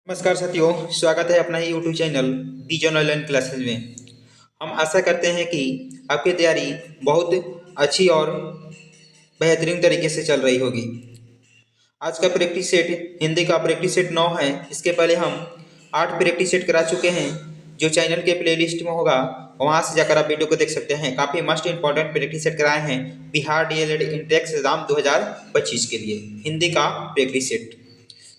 नमस्कार साथियों, स्वागत है अपना ही YouTube channel vision online classes में। हम आशा करते हैं कि आपकी तैयारी बहुत अच्छी और बेहतरीन तरीके से चल रही होगी। आज का प्रैक्टिस सेट हिंदी का प्रैक्टिस सेट 9 है। इसके पहले हम 8 प्रैक्टिस सेट करा चुके हैं, जो चैनल के प्लेलिस्ट में होगा। वहाँ से जाकर आप वीडियो को देख सकते हैं। काफ़ी मस्ट इंपॉर्टेंट प्रैक्टिस सेट कराए हैं बिहार डीएलएड इंटेक्स एग्जाम 2025 के लिए हिंदी का प्रैक्टिस सेट।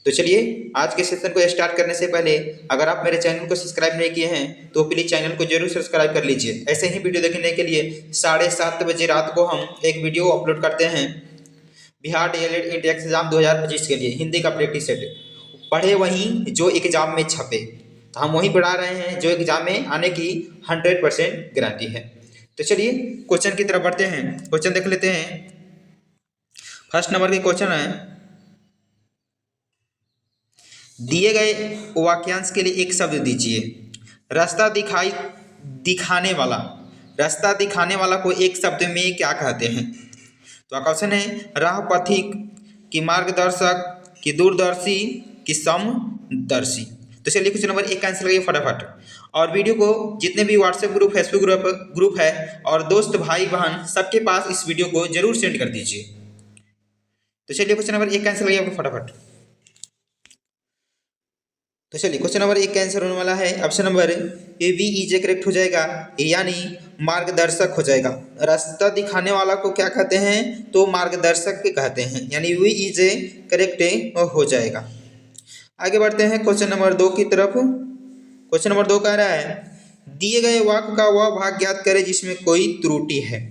तो चलिए आज के सेशन को स्टार्ट करने से पहले अगर आप मेरे चैनल को सब्सक्राइब नहीं किए हैं तो प्लीज़ चैनल को जरूर सब्सक्राइब कर लीजिए। ऐसे ही वीडियो देखने के लिए 7:30 बजे रात को हम एक वीडियो अपलोड करते हैं बिहार डीएलएड इंटेक्स एग्जाम 2025 के लिए हिंदी का प्रैक्टिस सेट। पढ़े वहीं जो एग्जाम में छपे, तो हम वहीं पढ़ा रहे हैं जो एग्जाम में आने की 100% गारंटी है। तो चलिए क्वेश्चन की तरफ बढ़ते हैं। क्वेश्चन देख लेते हैं। फर्स्ट नंबर के क्वेश्चन है, दिए गए वाक्यांश के लिए एक शब्द दीजिए। रास्ता दिखाने वाला, रास्ता दिखाने वाला को एक शब्द में क्या कहते हैं? तो ऑप्शन है राह पथिक, कि मार्गदर्शक, कि दूरदर्शी, कि समदर्शी। तो चलिए क्वेश्चन नंबर 1 का आंसर लगाइए फटाफट। और वीडियो को जितने भी व्हाट्सएप ग्रुप, फेसबुक ग्रुप है और दोस्त भाई बहन सबके पास इस वीडियो को जरूर सेंड कर दीजिए। तो चलिए क्वेश्चन नंबर 1 का आंसर लगाइए फटाफट। तो चलिए क्वेश्चन नंबर 1 का आंसर होने वाला है ऑप्शन नंबर ए वी इजे करेक्ट हो जाएगा, यानी मार्गदर्शक हो जाएगा। रास्ता दिखाने वाला को क्या कहते हैं? तो मार्गदर्शक कहते हैं, यानी वी इजे करेक्ट हो जाएगा। आगे बढ़ते हैं क्वेश्चन नंबर 2 की तरफ। क्वेश्चन नंबर 2 कह रहा है, दिए गए वाक्य का वह भाग ज्ञात करें जिसमें कोई त्रुटि है।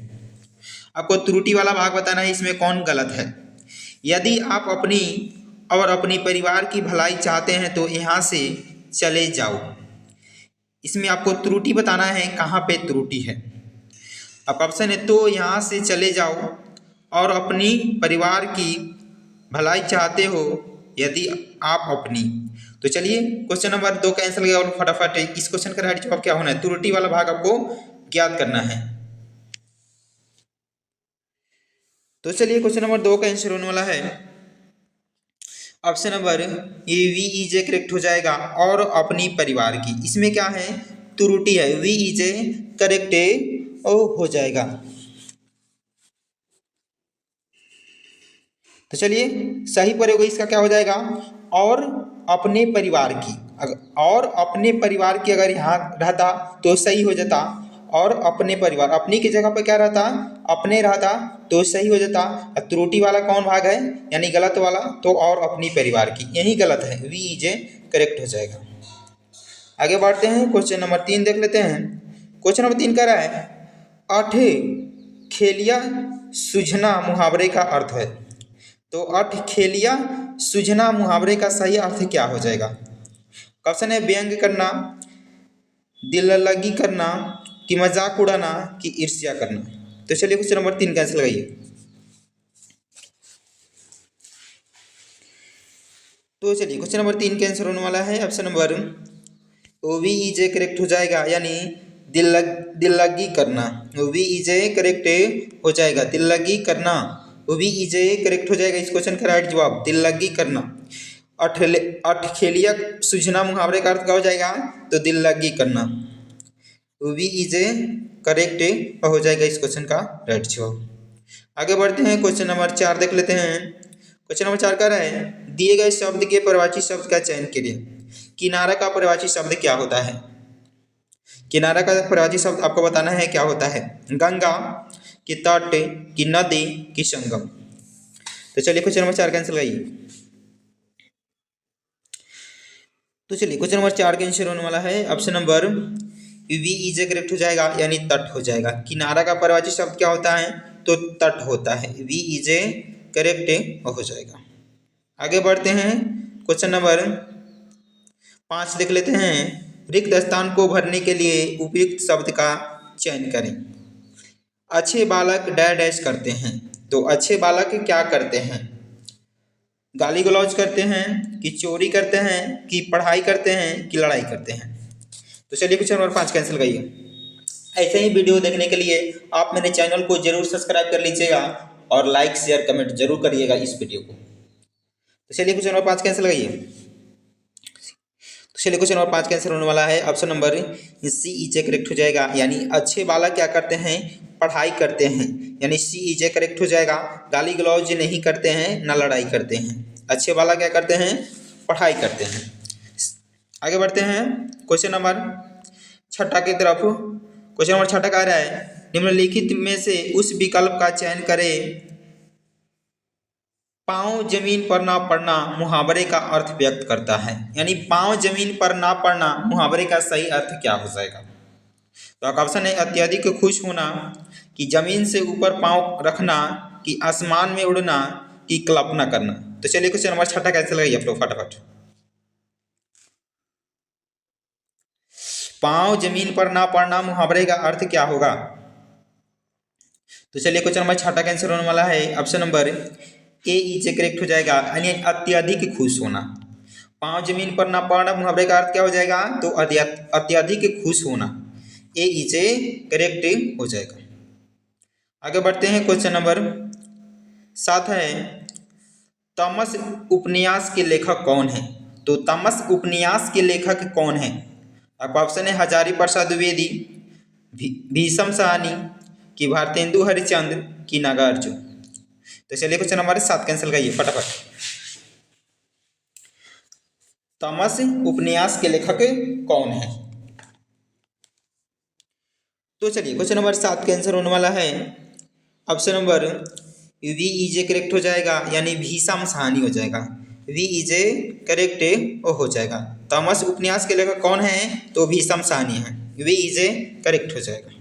आपको त्रुटि वाला भाग बताना है, इसमें कौन गलत है। यदि आप अपनी परिवार की भलाई चाहते हैं तो यहाँ से चले जाओ। इसमें आपको त्रुटि बताना है, कहाँ पे त्रुटि है। अब ऑप्शन है तो यहाँ से चले जाओ और अपनी परिवार की भलाई चाहते हो यदि आप अपनी। तो चलिए क्वेश्चन नंबर 2 का आंसर और फटाफट इस क्वेश्चन का राइट जवाब क्या होना है? त्रुटि वाला भाग आपको ज्ञात करना है। तो चलिए क्वेश्चन नंबर 2 का आंसर होने वाला है ऑप्शन नंबर ए वी इजे करेक्ट हो जाएगा, और अपनी परिवार की। इसमें क्या है? त्रुटि है, वी इजे करेक्ट हो जाएगा। तो चलिए सही प्रयोग इसका क्या हो जाएगा? और अपने परिवार की। और अपने परिवार की अगर यहाँ रहता तो सही हो जाता, और अपने परिवार, अपनी की जगह पर क्या रहता? अपने रहता तो सही हो जाता। त्रुटि वाला कौन भाग है, यानी गलत वाला? तो और अपनी परिवार की, यही गलत है, वी इजे करेक्ट हो जाएगा। आगे बढ़ते हैं क्वेश्चन नंबर 3 देख लेते हैं। क्वेश्चन नंबर 3 कह रहा है, अठ खेलिया सूझना मुहावरे का अर्थ है। तो अठ खेलिया सूझना मुहावरे का सही अर्थ क्या हो जाएगा? ऑप्शन है व्यंग करना, दिल लगी करना, कि मजाक उड़ाना, कि ईर्ष्या करना। तो चलिए क्वेश्चन नंबर 3 का आंसर लगाइए। तो चलिए क्वेश्चन नंबर 3 का आंसर होने वाला है ऑप्शन नंबर ओ वी इजे करेक्ट हो जाएगा, यानी दिल लगी करना। ओ वी इजे करेक्ट हो जाएगा, दिल लगी करना। ओ वी इजे करेक्ट हो जाएगा इस क्वेश्चन का राइट जवाब, दिल लगी करना। अठ खेलिया सूझना मुहावरे का अर्थ क्या हो जाएगा? तो दिल लगी करना। वी इजे करेक्ट हो जाएगा इस क्वेश्चन का राइट जवाब। आगे बढ़ते हैं क्वेश्चन नंबर 4 देख लेते हैं। क्वेश्चन नंबर 4 कह रहा है, दिए गए शब्द के पर्यायवाची शब्द का चयन करिए। किनारा का पर्यायवाची शब्द क्या होता है? किनारा का पर्यायवाची शब्द आपको बताना है क्या होता है? गंगा, कि तट, कि नदी, कि संगम। तो चलिए क्वेश्चन नंबर 4 का आंसर लगाइए। तो चलिए क्वेश्चन नंबर 4 का आंसर होने वाला है ऑप्शन नंबर वी इजे करेक्ट हो जाएगा, यानी तट हो जाएगा। किनारा का पर्यायवाची शब्द क्या होता है? तो तट होता है, वी इजे करेक्ट हो जाएगा। आगे बढ़ते हैं क्वेश्चन नंबर 5 देख लेते हैं। रिक्त स्थान को भरने के लिए उपयुक्त शब्द का चयन करें। अच्छे बालक डैश डैश करते हैं। तो अच्छे बालक क्या करते हैं? गाली गलौज करते हैं, कि चोरी करते हैं, कि पढ़ाई करते हैं, कि लड़ाई करते हैं। तो चलिए क्वेश्चन नंबर 5 कैंसिल करिए। ऐसे ही वीडियो देखने के लिए आप मेरे चैनल को जरूर सब्सक्राइब कर लीजिएगा और लाइक शेयर कमेंट जरूर करिएगा इस वीडियो को। तो चलिए क्वेश्चन नंबर 5 कैंसिल करिए। चलिए क्वेश्चन नंबर 5 का आंसर होने वाला है ऑप्शन नंबर सी इजे करेक्ट हो जाएगा। यानी अच्छे बालक क्या करते हैं, पढ़ाई करते हैं, यानी सी इजे करेक्ट हो जाएगा। गाली गलौज नहीं करते हैं, ना लड़ाई करते हैं। अच्छे बालक क्या करते हैं, पढ़ाई करते हैं। आगे बढ़ते हैं क्वेश्चन नंबर 6 की तरफ। क्वेश्चन नंबर 6 कह रहा है निम्नलिखित में से उस विकल्प का चयन करें पाँव जमीन पर ना पड़ना मुहावरे का अर्थ व्यक्त करता है। यानी पाँव जमीन पर ना पड़ना मुहावरे का सही अर्थ क्या हो जाएगा। तो आपका ऑप्शन है अत्यधिक खुश होना, कि जमीन से ऊपर पाँव रखना, कि आसमान में उड़ना, कि कल्पना करना। तो चलिए क्वेश्चन नंबर 6 कैसे लगाइए आप लोग फटाफट। पाँव जमीन पर ना पड़ना मुहावरे का अर्थ क्या होगा। तो चलिए क्वेश्चन नंबर 6 का आंसर होने वाला है ऑप्शन नंबर ए इसे करेक्ट हो जाएगा। यानी अत्यधिक खुश होना। पाँव जमीन पर ना पड़ना मुहावरे का अर्थ क्या हो जाएगा, तो अत्यधिक खुश होना। ए इसे करेक्ट हो जाएगा। आगे बढ़ते हैं क्वेश्चन नंबर 7 है तमस उपन्यास के लेखक कौन है। तो तमस उपन्यास के लेखक कौन है। आपका ऑप्शन है हजारी प्रसाद द्विवेदी, भीषम साहनी, कि भारतेंदु हरिश्चंद्र, कि नागार्जुन। तो चलिए क्वेश्चन नंबर 7 कैंसिल करिए फटाफट। तमस उपन्यास के लेखक कौन है। तो चलिए क्वेश्चन नंबर 7 का आंसर होने वाला है ऑप्शन नंबर वी इजे करेक्ट हो जाएगा। यानी भीषम साहनी हो जाएगा। वी इजे करेक्ट हो जाएगा। तमस उपन्यास के लेखक कौन है, तो भीषम साहनी है। वी इजे करेक्ट हो जाएगा।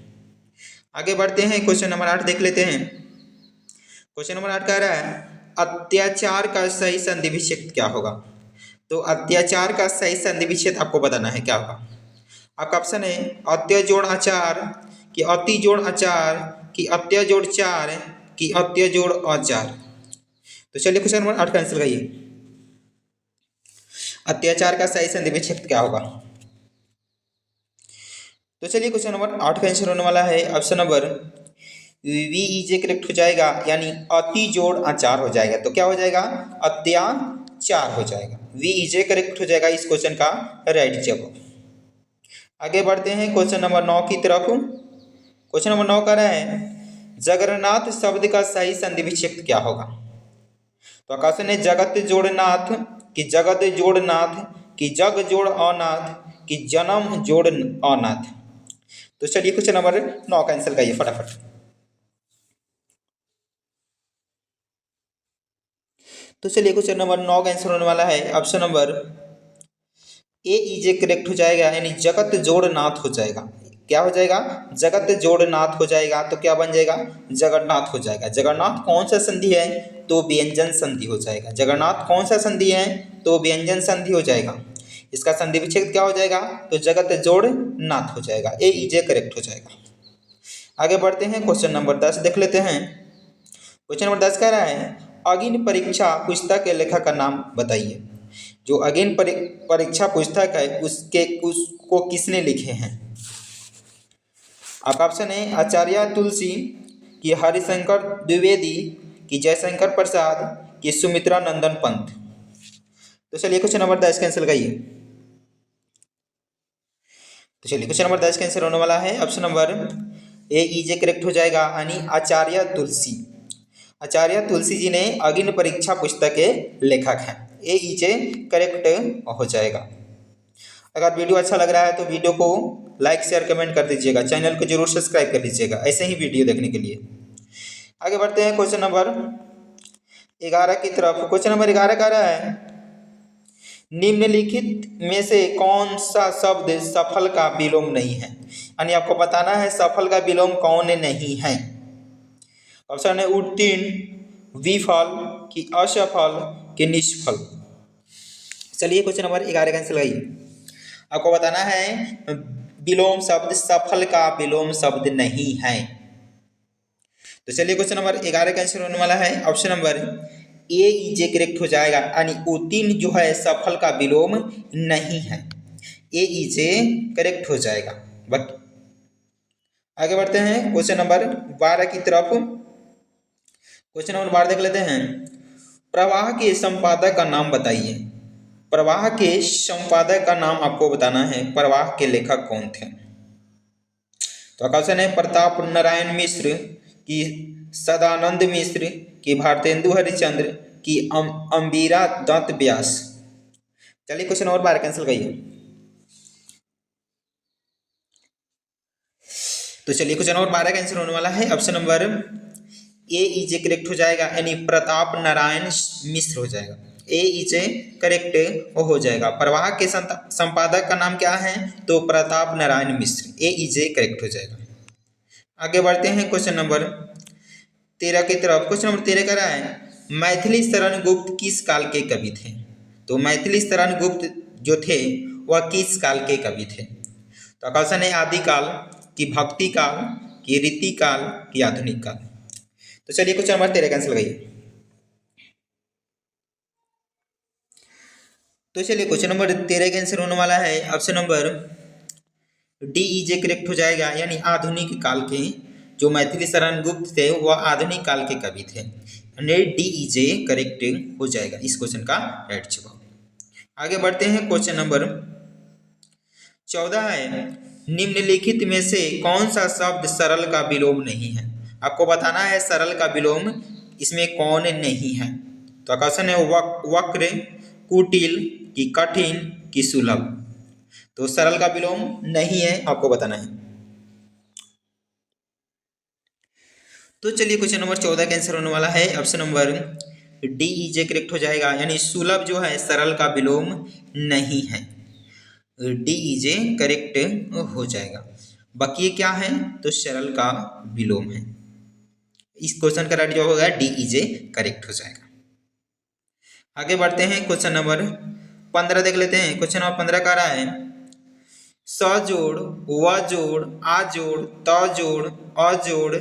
आगे बढ़ते हैं क्वेश्चन नंबर 8 देख लेते हैं। क्वेश्चन नंबर 8 कह रहा है अत्याचार का सही संधि विच्छेद क्या होगा। तो अत्याचार का सही संधि विच्छेद आपको बताना है क्या होगा। आपका ऑप्शन है अत्य जोड़ आचार, कि अति जोड़ आचार, कि अत्य जोड़ चार, कि अत्य जोड़ अचार। तो चलिए क्वेश्चन नंबर 8 का आंसर लगाइए। अत्याचार का सही संधि विच्छेद क्या होगा। तो चलिए क्वेश्चन नंबर 8 का आंसर होने वाला है ऑप्शन नंबर वी इजे करेक्ट हो जाएगा। यानी अति जोड़ आचार हो जाएगा। तो क्या हो जाएगा, अत्याचार हो जाएगा। वी इजे करेक्ट हो जाएगा इस क्वेश्चन का राइट जवाब। आगे बढ़ते हैं क्वेश्चन नंबर 9 की तरफ। क्वेश्चन नंबर 9 कह रहा है जगन्नाथ शब्द का सही संधि विच्छेद क्या होगा। तो क्वेश्चन है जगत जोड़नाथ, कि जगत जोड़नाथ, कि जग जोड़ अनाथ, कि जन्म जोड़ अनाथ। तो चलिए क्वेश्चन नंबर 9 कैंसिल करिए फटाफट। तो चलिए क्वेश्चन नंबर 9 का आंसर होने वाला है ऑप्शन नंबर ए इजे करेक्ट हो जाएगा। यानी जगत जोड़नाथ हो जाएगा। क्या हो जाएगा, जगत जोड़नाथ हो जाएगा। तो क्या बन जाएगा, जगन्नाथ हो जाएगा। जगन्नाथ कौन सा संधि है, तो व्यंजन संधि हो जाएगा। जगन्नाथ कौन सा संधि है, तो व्यंजन संधि हो जाएगा। इसका संधि विच्छेद क्या हो जाएगा, तो जगत जोड़नाथ हो जाएगा। ए इजे करेक्ट हो जाएगा। आगे बढ़ते हैं क्वेश्चन नंबर 10 देख लेते हैं। क्वेश्चन नंबर 10 कह रहा है अग्नि परीक्षा पुस्तक के लेखक का नाम बताइए। जो अग्नि परीक्षा पुस्तक है उसको किसने लिखे हैं। आपका ऑप्शन है आचार्य तुलसी, कि हरिशंकर द्विवेदी, कि जयशंकर प्रसाद, कि सुमित्रा नंदन पंत। तो चलिए क्वेश्चन नंबर 10 कैंसिल करिए। तो चलिए क्वेश्चन नंबर 10 कैंसिल होने वाला है ऑप्शन नंबर ए इजे करेक्ट हो जाएगा। यानी आचार्य तुलसी। आचार्य तुलसी जी ने अग्नि परीक्षा पुस्तक के लेखक हैं। ए इजे करेक्ट हो जाएगा। अगर वीडियो अच्छा लग रहा है तो वीडियो को लाइक शेयर कमेंट कर दीजिएगा। चैनल को जरूर सब्सक्राइब कर लीजिएगा ऐसे ही वीडियो देखने के लिए। आगे बढ़ते हैं क्वेश्चन नंबर 11 की तरफ। क्वेश्चन नंबर 11 कह रहा है निम्नलिखित में से कौन सा शब्द सफल का विलोम नहीं है। यानी आपको बताना है सफल का विलोम कौन नहीं है। ऑप्शन है उत्तीर्ण, विफल, कि असफल, कि निष्फल। चलिए क्वेश्चन नंबर 11 का आंसर लगाइए। आपको बताना है विलोम शब्द सफल का विलोम शब्द नहीं है। तो चलिए क्वेश्चन नंबर 11 का आंसर होने वाला है ऑप्शन नंबर ए इजे करेक्ट हो जाएगा। यानी उत्तीर्ण जो है सफल का विलोम नहीं है। ए इजे करेक्ट हो जाएगा। बट आगे बढ़ते हैं क्वेश्चन नंबर 12 की तरफ। क्वेश्चन नंबर 12 देख लेते हैं प्रवाह के संपादक का नाम बताइए। प्रवाह के संपादक का नाम आपको बताना है। प्रवाह के लेखक कौन थे? तो क्वेश्चन है प्रताप नारायण मिश्र की सदानंद मिश्र की भारतेंदु हरिश्चंद्र की अम्बिका दत्त व्यास। चलिए क्वेश्चन नंबर 12 कैंसिल करिए। तो चलिए क्वेश्चन नंबर 12 कैंसिल होने वाला है। Option number A is correct हो जाएगा, यानी प्रताप नारायण मिश्र हो जाएगा। ए इज करेक्ट हो जाएगा। प्रवाह के संपादक का नाम क्या है? तो प्रताप नारायण मिश्र। ए इज करेक्ट हो जाएगा। आगे बढ़ते हैं क्वेश्चन नंबर 13 की तरफ। क्वेश्चन नंबर 13 कह रहा है मैथिली शरण गुप्त किस काल के कवि थे? तो मैथिली शरण गुप्त जो थे वह किस काल के कवि थे? तो क्वेश्चन है आदिकाल की भक्ति काल की रीति काल की आधुनिक काल। तो चलिए क्वेश्चन नंबर 13 कैंसिल करिए। तो चलिए क्वेश्चन नंबर 13 कैंसिल होने वाला है। Option number D is correct हो जाएगा, यानी आधुनिक काल के जो मैथिली शरण गुप्त थे वह आधुनिक काल के कवि थे। डी इज करेक्ट हो जाएगा इस क्वेश्चन का राइट जवाब। आगे बढ़ते हैं क्वेश्चन नंबर 14 है निम्नलिखित में से कौन सा शब्द सरल का विलोम नहीं है? आपको बताना है सरल का विलोम इसमें कौन नहीं है। तो क्वेश्चन है वक्र, कुटिल की कठिन की सुलभ। तो सरल का विलोम नहीं है, आपको बताना है। तो चलिए क्वेश्चन नंबर 14 का आंसर होने वाला है। Option number D is correct हो जाएगा, यानी सुलभ जो है सरल का विलोम नहीं है। डी इज करेक्ट हो जाएगा। बाकी ये क्या है? तो सरल का विलोम है। इस क्वेश्चन का राइट जवाब होगा डी इज करेक्ट हो जाएगा। आगे बढ़ते हैं क्वेश्चन नंबर 15 देख लेते हैं। क्वेश्चन नंबर 15 का रहा है स जोड़, व जोड़, आ जोड़, त जोड़, अ जोड़,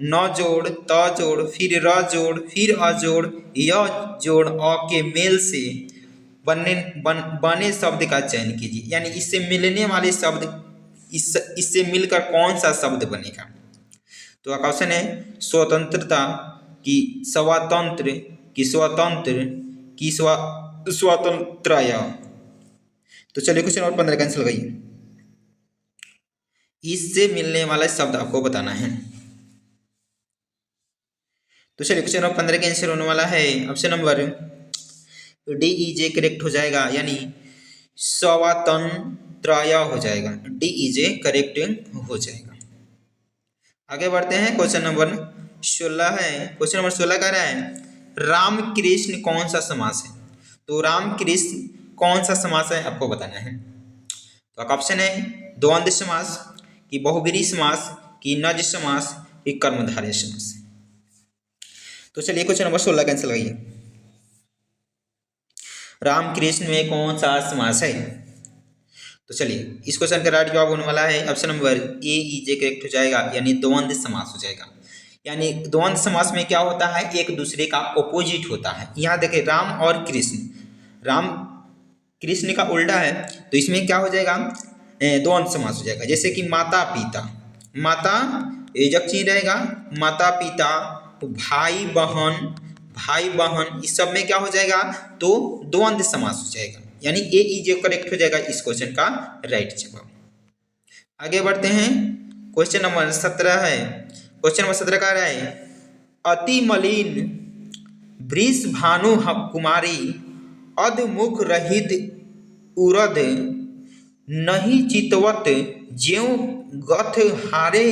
न जोड़, त जोड़, फिर र जोड़, फिर अ जोड़, य जोड़, अ के मेल से बने शब्द का चयन कीजिए। यानी इससे मिलने वाले शब्द इससे मिलकर कौन सा शब्द बनेगा? तो क्वेश्चन है स्वतंत्रता की स्वातंत्र की स्वतंत्र की स्वतंत्रया। तो चलिए क्वेश्चन नंबर 15 कैंसिल गई। इससे मिलने वाला शब्द आपको बताना है। तो चलिए क्वेश्चन नंबर 15 का आंसर होने वाला है। Option number D is correct हो जाएगा, यानी स्वातंत्रया हो जाएगा। डी इज करेक्ट हो जाएगा। आगे बढ़ते हैं क्वेश्चन नंबर 16 है। क्वेश्चन नंबर 16 कह रहा है राम कृष्ण कौन सा समास है? तो राम कृष्ण कौन सा समास है आपको बताना है। तो ऑप्शन है द्वंद्व समास की बहुब्रीहि समास की नज समास की कर्मधारय समास। तो चलिए क्वेश्चन नंबर 16 कैंसिल लगाइए। राम कृष्ण में कौन सा समास है? तो चलिए इस क्वेश्चन का राइट जवाब होने वाला है option number A is correct हो जाएगा, यानी द्वंद्व समास हो जाएगा। यानी द्वंद्व समास में क्या होता है? एक दूसरे का ऑपोजिट होता है। यहाँ देखिए राम और कृष्ण, राम कृष्ण का उल्टा है, तो इसमें क्या हो जाएगा? द्वंद्व समास हो जाएगा। जैसे कि माता पिता, माता एजक चिन्ह रहेगा, माता पिता, भाई बहन, भाई बहन, इस सब में क्या हो जाएगा? तो द्वंद्व समास हो जाएगा। यानी ए इज करेक्ट हो जाएगा इस क्वेश्चन का राइट जवाब। आगे बढ़ते हैं क्वेश्चन नंबर 17 है। क्वेश्चन नंबर 17 का रहा है अति मलिन वृष भानु कुमारी अधमुख रहित उरद नहीं चितवत ज्यों गथ हारे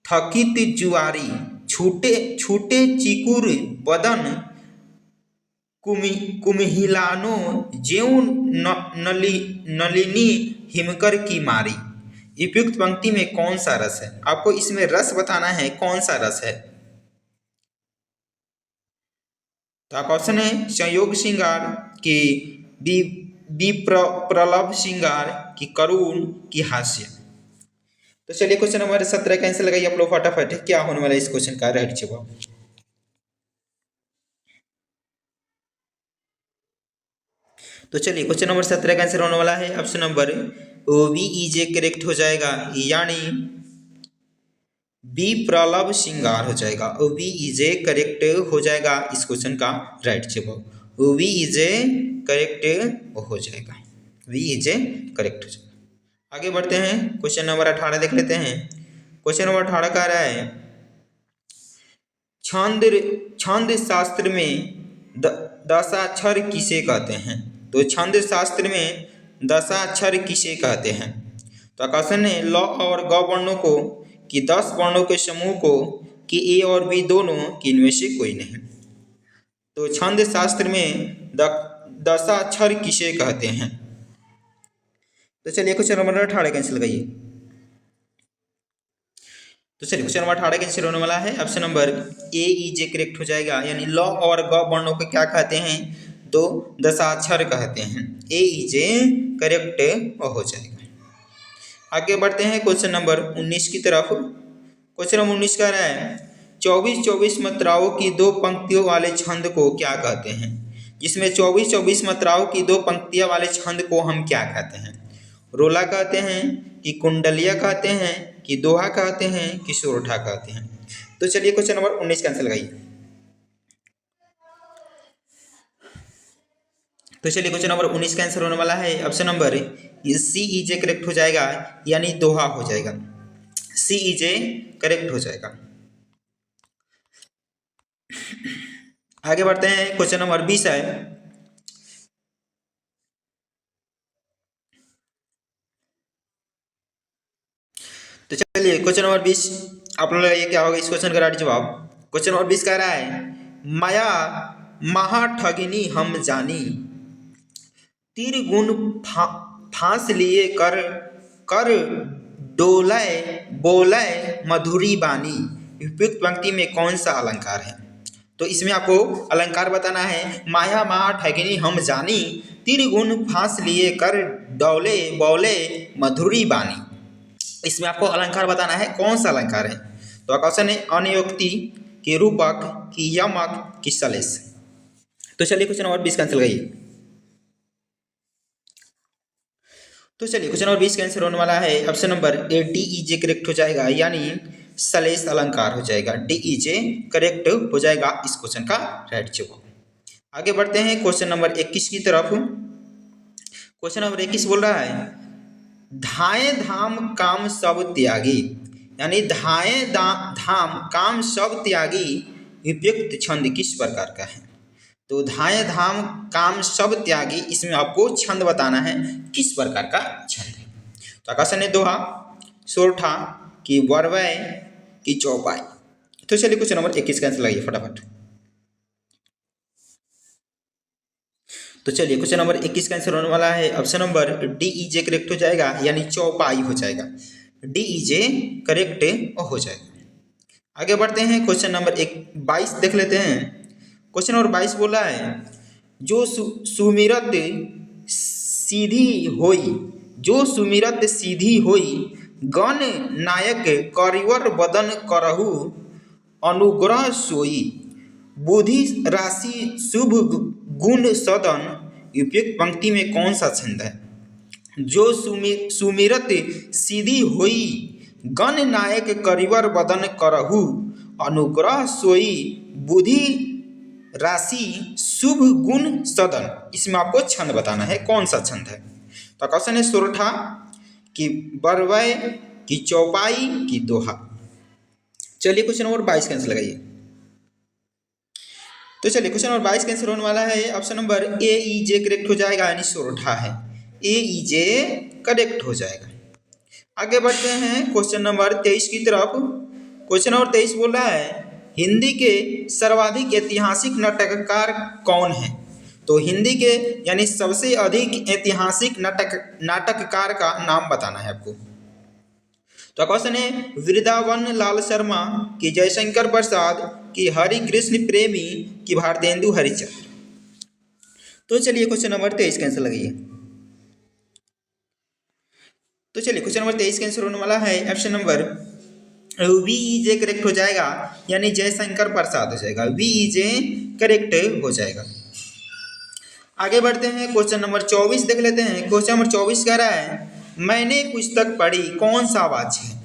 थकित जुआरी छूटे छूटे चिकुर बदन कुम्हिलानो ज्यों नलिनी हिमकर की मारी। उपयुक्त पंक्ति में कौन सा रस है? आपको इसमें रस बताना है, कौन सा रस है। तो आप ऑप्शन है संयोग श्रृंगार की विप्रलभ श्रृंगार की करुण की हास्य। तो चलिए क्वेश्चन नंबर 17 कैंसिल लगाइए आप लोग फटाफट। क्या होने वाला है इस क्वेश्चन का राइट जवाब? तो चलिए क्वेश्चन नंबर 17 का आंसर होने वाला है option number B is correct हो जाएगा, यानी बी प्रलभ श्रृंगार हो जाएगा। बी इज करेक्ट हो जाएगा इस क्वेश्चन का राइट जवाब। वी इज ए करेक्ट हो जाएगा, वी इज ए करेक्ट हो जाएगा। आगे बढ़ते हैं, क्वेश्चन नंबर 18 देख लेते हैं। क्वेश्चन नंबर 18 कह रहा है छंद छंद शास्त्र में दशाक्षर किसे कहते हैं। तो छंद शास्त्र में दशाक्षर किसे कहते हैं। तो क्वेश्चन है ल और ग वर्णों को कि 10 वर्णों के समूह को कि ए और बी दोनों कि इनमें से कोई नहीं। तो छंद शास्त्र में दशाक्षर किसे कहते हैं। तो चलिए क्वेश्चन नंबर 18 कैंसिल लगाइए। तो चलिए क्वेश्चन नंबर 18 कैंसिल होने वाला है। Option number A is a correct हो जाएगा, यानी ल और ग वर्णों को क्या कहते हैं, तो दशाक्षर कहते हैं। ए इज ए करेक्ट हो जाएगा। आगे बढ़ते हैं क्वेश्चन नंबर 19 की तरफ। क्वेश्चन नंबर 19 कह रहा है 24-24 मात्राओं की 2 पंक्तियों वाले छंद को क्या कहते हैं। जिसमें 24-24 मात्राओं की 2 पंक्तियां वाले छंद को हम क्या कहते हैं। रोला कहते हैं कि कुंडलिया कहते हैं कि दोहा कहते हैं कि सोरठा कहते हैं। तो चलिए क्वेश्चन नंबर 19 कैंसिल लगाइए। तो चलिए क्वेश्चन नंबर 19 का आंसर होने वाला है option number C is a correct हो जाएगा, यानी दोहा हो जाएगा। सी इज ए करेक्ट हो जाएगा। आगे बढ़ते हैं, क्वेश्चन नंबर 20 है। तो चलिए क्वेश्चन नंबर 20 आप लोग ये क्या होगा इस क्वेश्चन का राइट जवाब। क्वेश्चन नंबर 20 कह रहा है माया महा ठगिनी हम जानी, तीर गुण फांस लिए कर कर डोलय बोलय मधुरी बानी। उपयुक्त पंक्ति में कौन सा अलंकार है। तो इसमें आपको अलंकार बताना है। माया महा ठगिनी हम जानी, तीर गुण फांस लिए कर डोले बोले मधुरी बानी। इसमें आपको अलंकार बताना है, कौन सा अलंकार है। तो क्वेश्चन है अनियोक्ति कि रूपक कि यमक कि सलेश। तो चलिए क्वेश्चन नंबर 20 कैंसिल गई। तो चलिए क्वेश्चन नंबर 20 कैंसिल होने वाला है option number A D is a correct हो जाएगा, यानी सलेश अलंकार हो जाएगा। डी इज ए करेक्ट हो जाएगा इस क्वेश्चन का राइट जवाब। आगे बढ़ते हैं क्वेश्चन नंबर 21 की तरफ। क्वेश्चन नंबर 21 बोल रहा है धाए धाम काम सब त्यागी, यानी धाए धाम काम सब त्यागी उपयुक्त छंद किस प्रकार का है। तो धाए धाम काम सब त्यागी, इसमें आपको छंद बताना है किस प्रकार का छंद है। तो क्वेश्चन है दोहा, सोरठा कि वरवय कि चौपाई। तो चलिए क्वेश्चन नंबर 21 का आंसर लगाइए फटाफट। तो चलिए क्वेश्चन नंबर 21 का आंसर होने वाला है option number D is a correct हो जाएगा, यानी चौपाई हो जाएगा। डी इज ए करेक्ट हो जाएगा। आगे बढ़ते हैं क्वेश्चन नंबर 22 देख लेते हैं। क्वेश्चन नंबर 22 बोला है जो सुमिरत सीधी होई, जो सुमिरत सीधी होई गण नायक करिवर बदन करहु अनुग्रह सोई, बुद्धि राशि शुभ गुण सदन। उपयुक्त पंक्ति में कौन सा छंद है। जो सुमिरत सीधी होई गण नायक करिवर बदन करहु अनुग्रह सोई, बुद्धि राशि शुभ गुण सदन। इसमें आपको छंद बताना है, कौन सा छंद है। तो क्वेश्चन है सोरठा कि बरवय कि चौपाई कि दोहा। चलिए क्वेश्चन नंबर 22 का आंसर लगाइए। तो चलिए क्वेश्चन नंबर 22 का आंसर होने वाला है ऑप्शन नंबर ए ई जे करेक्ट हो जाएगा, यानी सोरठा है। ए ई जे करेक्ट हो जाएगा। आगे बढ़ते हैं क्वेश्चन नंबर 23 की तरफ। क्वेश्चन नंबर 23 बोल रहा है हिंदी के सर्वाधिक ऐतिहासिक नाटककार कौन है। तो हिंदी के यानी सबसे अधिक ऐतिहासिक नाटककार का नाम बताना है आपको। तो क्वेश्चन है वृंदावन लाल शर्मा कि जयशंकर प्रसाद कि हरि कृष्ण प्रेमी कि भारतेंदु हरिश्चंद्र। तो चलिए क्वेश्चन नंबर 23 का आंसर लगाइए। तो चलिए क्वेश्चन नंबर 23 का आंसर होने वाला है option number V is a correct हो जाएगा, यानी जयशंकर प्रसाद हो जाएगा। वी इज ए करेक्ट हो जाएगा। आगे बढ़ते हैं क्वेश्चन नंबर 24 देख लेते हैं। क्वेश्चन नंबर 24 कह रहा है मैंने पुस्तक पढ़ी कौन सा वाच्य है।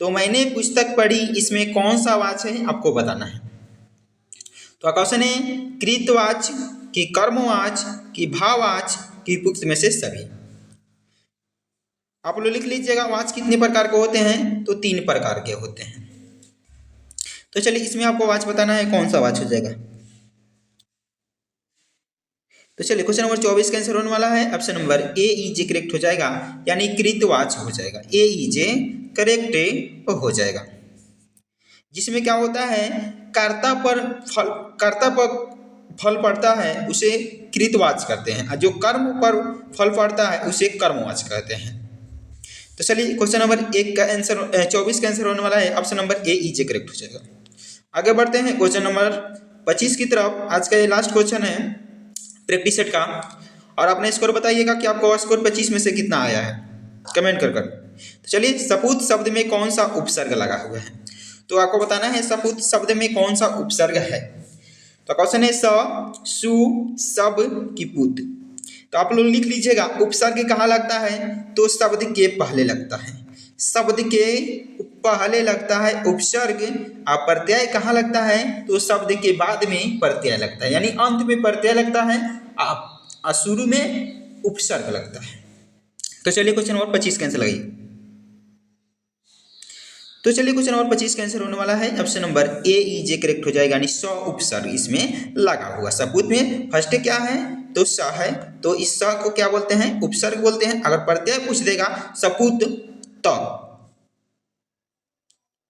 तो मैंने पुस्तक पढ़ी, इसमें कौन सा वाच्य है आपको बताना है। तो क्वेश्चन है कृतवाच्य कि कर्मवाच, कि भाववाच, कि उपयुक्त में से सभी। आप लोग लिख लीजिएगा वाच कितने प्रकार के होते हैं, तो 3 प्रकार के होते हैं। तो चलिए इसमें आपको वाच बताना है, कौन सा वाच हो जाएगा। तो चलिए क्वेश्चन नंबर 24 का आंसर होने वाला है ऑप्शन नंबर ए ई जे करेक्ट हो जाएगा, यानी कृतवाच हो जाएगा। ए ई जे करेक्ट हो जाएगा, जिसमें क्या होता है कर्ता पर फल पड़ता है उसे कृतवाच करते हैं, और जो कर्म पर फल पड़ता है उसे कर्मवाच कहते हैं। तो चलिए क्वेश्चन नंबर 1 का आंसर 24 का आंसर होने वाला है ऑप्शन नंबर ए ई जे करेक्ट हो जाएगा। आगे बढ़ते हैं क्वेश्चन नंबर 25 की तरफ। आज का ये लास्ट क्वेश्चन है प्रैक्टिस सेट का, और अपने स्कोर बताइएगा कि आपको स्कोर 25 में से कितना आया है, कमेंट कर। तो चलिए सपूत शब्द में कौन सा उपसर्ग लगा हुआ है, तो आपको बताना है सपूत शब्द में कौन सा उपसर्ग है। तो क्वेश्चन है स सु सब की पूत। तो आप लोग लिख लीजिएगा उपसर्ग कहाँ लगता है, तो शब्द के पहले लगता है, शब्द के पहले लगता है उपसर्ग। और प्रत्यय कहाँ लगता है, तो शब्द के बाद में प्रत्यय लगता है, यानी अंत में प्रत्यय लगता है और शुरू में उपसर्ग लगता है। तो चलिए क्वेश्चन नंबर 25 कैंसिल लगाइए। तो चलिए क्वेश्चन नंबर 25 का आंसर होने वाला है ऑप्शन नंबर ए ई जे करेक्ट हो जाएगा, यानी स उपसर्ग इसमें लगा हुआ। सपूत में फर्स्ट क्या है, तो स है, तो इस स को क्या बोलते हैं, उपसर्ग बोलते हैं। अगर प्रत्यय पूछ देगा सपूत, तो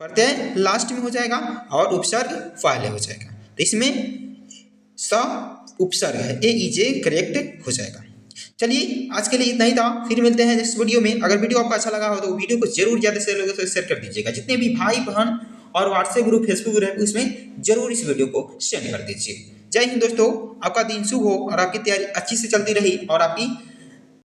प्रत्यय लास्ट में हो जाएगा और उपसर्ग पहले हो जाएगा, तो इसमें स उपसर्ग है, ए ई जे करेक्ट हो जाएगा। चलिए आज के लिए इतना ही था, फिर मिलते हैं नेक्स्ट वीडियो में। अगर वीडियो आपको अच्छा लगा हो तो वीडियो को जरूर ज़्यादा से लोगों से शेयर कर दीजिएगा, जितने भी भाई बहन और व्हाट्सएप ग्रुप फेसबुक ग्रुप है उसमें जरूर इस वीडियो को शेयर कर दीजिए। जय हिंद दोस्तों, आपका दिन शुभ हो और आपकी तैयारी अच्छी से चलती रही और आपकी